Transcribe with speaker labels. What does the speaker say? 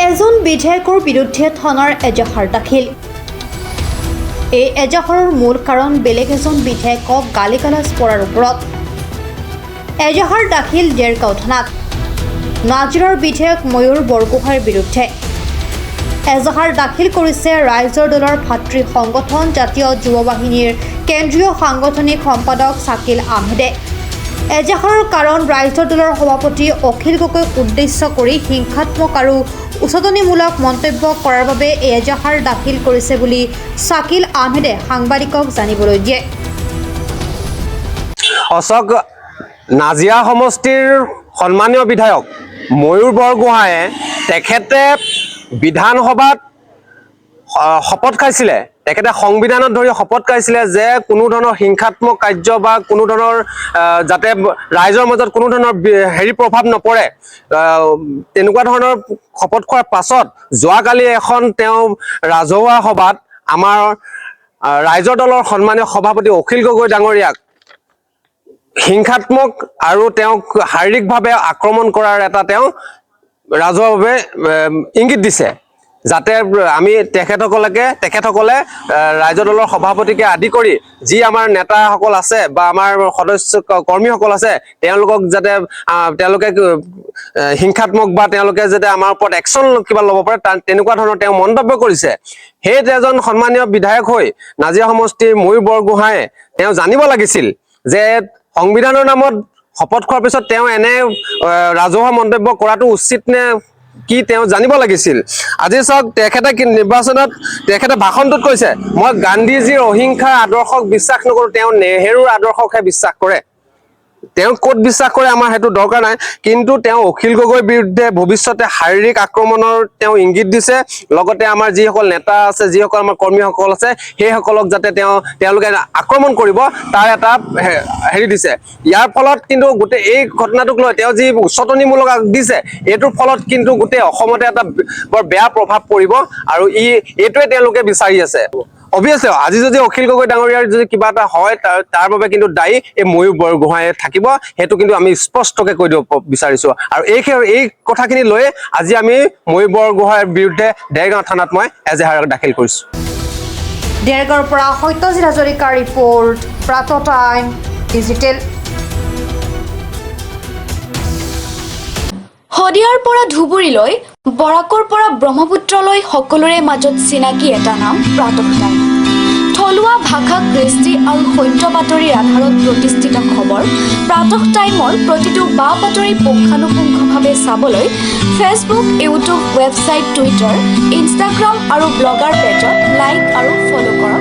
Speaker 1: এজন বিধায়কৰ বিৰুদ্ধে থানাৰ এজাহাৰ দাখিল। এই এজাহাৰৰ মূল কাৰণ বেলেগ এজন বিধায়কক গালি গালাজ কৰাৰ ওপৰত। এজাহাৰ দাখিল দেৰগাঁও থানাত নাজিৰাৰ বিধায়ক ময়ূৰ বৰগোহাঁইৰ বিৰুদ্ধে। এজাহাৰ দাখিল কৰিছে ৰাইজৰ দলৰ ভাতৃ সংগঠন জাতীয় যুৱ বাহিনীৰ কেন্দ্ৰীয় সাংগঠনিক সম্পাদক শাকিল আহমেদে। এজাহাৰৰ কাৰণ ৰাইজৰ দলৰ সভাপতি অখিল গগৈক উদ্দেশ্য কৰি হিংসাত্মক আৰু উচতনিমূলক মন্তব্য কৰাৰ বাবে এই এজাহাৰ দাখিল কৰিছে বুলি শাকিল আহমেদে সাংবাদিকক জানিবলৈ দিয়ে।
Speaker 2: অশোক নাজিৰা সমষ্টিৰ সন্মানীয় বিধায়ক ময়ূৰ বৰগোহাঁয়ে তেখেতে বিধানসভাত শপত খাইছিলে, তেখেতে সংবিধানত ধৰি শপত খাইছিলে যে কোনো ধৰণৰ হিংসাত্মক কাৰ্য বা কোনো ধৰণৰ যাতে ৰাইজৰ মাজত কোনো ধৰণৰ প্ৰভাৱ নপৰে, তেনেকুৱা ধৰণৰ শপত খোৱাৰ পাছত যোৱাকালি এখন তেওঁ ৰাজহুৱা সভাত আমাৰ ৰাইজৰ দলৰ সন্মানীয় সভাপতি অখিল গগৈ ডাঙৰীয়াক হিংসাত্মক আৰু তেওঁক শাৰীৰিকভাৱে আক্ৰমণ কৰাৰ এটা তেওঁ ৰাজহুৱাভাৱে ইংগিত দিছে, যাতে আমি তেখেতসকলে ৰাইজৰ দলৰ সভাপতিকে আদি কৰি যি আমাৰ নেতাসকল আছে বা আমাৰ সদস্য কৰ্মীসকল আছে তেওঁলোকক যাতে তেওঁলোকে হিংসাত্মক বা তেওঁলোকে যাতে আমাৰ ওপৰত একশ্যন কিবা ল'ব পাৰে তেনেকুৱা ধৰণৰ তেওঁ মন্তব্য কৰিছে। সেই এজন সন্মানীয় বিধায়ক হৈ নাজিৰা সমষ্টিৰ ময়ূৰ বৰগোহাঁয়ে তেওঁ জানিব লাগিছিল যে সংবিধানৰ নামত শপত খোৱাৰ পিছত তেওঁ এনে ৰাজহুৱা মন্তব্য কৰাটো উচিত নে কি তেওঁ জানিব লাগিছিল। আজি চাওক তেখেতে নিৰ্বাচনত তেখেতে ভাষণটোত কৈছে মই গান্ধীজীৰ অহিংসাৰ আদৰ্শক বিশ্বাস নকৰোঁ, তেওঁ নেহেৰুৰ আদৰ্শকহে বিশ্বাস কৰে। তেওঁ ক'ত বিশ্বাস কৰে আমাৰ সেইটো দৰকাৰ নাই, কিন্তু তেওঁ অখিল গগৈৰ বিৰুদ্ধে ভৱিষ্যতে শাৰীৰিক আক্ৰমণৰ তেওঁ ইংগিত দিছে। লগতে আমাৰ যিসকল নেতা আছে, যিসকল আমাৰ কৰ্মীসকল আছে সেইসকলক যাতে তেওঁলোকে আক্ৰমণ কৰিব তাৰ এটা দিছে। ইয়াৰ ফলত কিন্তু গোটেই এই ঘটনাটোক লৈ তেওঁ যি উচতনিমূলক দিছে এইটোৰ ফলত কিন্তু গোটেই অসমতে এটা বৰ বেয়া প্ৰভাৱ পৰিব আৰু এইটোৱে তেওঁলোকে বিচাৰি আছে। অবভিয়াছলি আজি যদি অখিল গগৈ ডাঙৰীয়াৰ যদি কিবা এটা হয় তাৰ বাবে কিন্তু দায়ী এই ময়ূৰ বৰগোহাঁয়ে থাকিব, সেইটো কিন্তু আমি স্পষ্টকৈ কৈ দিব বিচাৰিছোঁ। আৰু এই কথাখিনি লৈ আজি আমি ময়ূৰ বৰগোহাঁইৰ বিৰুদ্ধে দেৰগাঁও থানাত মই এজাহাৰ দাখিল কৰিছোঁ।
Speaker 1: দেৰগাঁৱৰ পৰা সত্যজিৎ হাজৰিকাৰ ৰিপৰ্ট, প্ৰাতঃ টাইম ডিজিটেল।
Speaker 3: শদিয়াৰ পৰা ধুবুৰীলৈ, বৰাকৰ পৰা ব্ৰহ্মপুত্ৰলৈ সকলোৰে মাজত চিনাকি এটা নাম প্ৰাতঃ টাইম। থলুৱা ভাষা, কৃষ্টি আৰু সত্য বাতৰিৰ আধাৰত প্ৰতিষ্ঠিত খবৰ প্ৰাতঃ টাইমৰ প্ৰতিটো বা বাতৰি পুংখানুপুংখভাৱে চাবলৈ Facebook, YouTube, website, Twitter, Instagram আৰু ব্লগাৰ পেজত লাইক আৰু ফ'ল' কৰক।